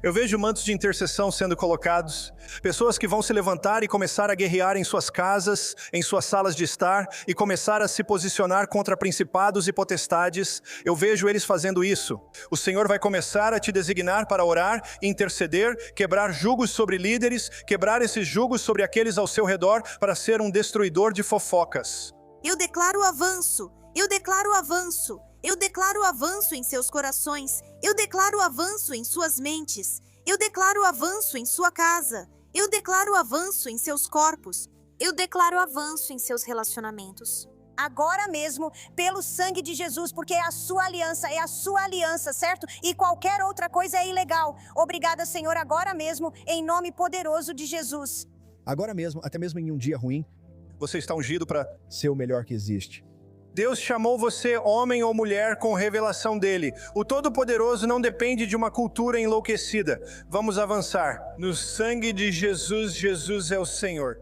Speaker 8: Eu vejo mantos de intercessão sendo colocados, pessoas que vão se levantar e começar a guerrear em suas casas, em suas salas de estar e começar a se posicionar contra principados e potestades. Eu vejo eles fazendo isso. O Senhor vai começar a te designar para orar, interceder, quebrar jugos sobre líderes, quebrar esses jugos sobre aqueles ao seu redor para ser um destruidor de fofocas.
Speaker 10: Eu declaro avanço! Eu declaro avanço! Eu declaro avanço em seus corações. Eu declaro avanço em suas mentes. Eu declaro avanço em sua casa. Eu declaro avanço em seus corpos. Eu declaro avanço em seus relacionamentos.
Speaker 9: Agora mesmo, pelo sangue de Jesus, porque é a sua aliança, certo? E qualquer outra coisa é ilegal. Obrigada, Senhor, agora mesmo, em nome poderoso de Jesus.
Speaker 5: Agora mesmo, até mesmo em um dia ruim,
Speaker 8: Você está ungido para...
Speaker 5: ser o melhor que existe.
Speaker 8: Deus chamou você homem ou mulher com revelação dele. O Todo-Poderoso não depende de uma cultura enlouquecida. Vamos avançar. No sangue de Jesus, Jesus é o Senhor.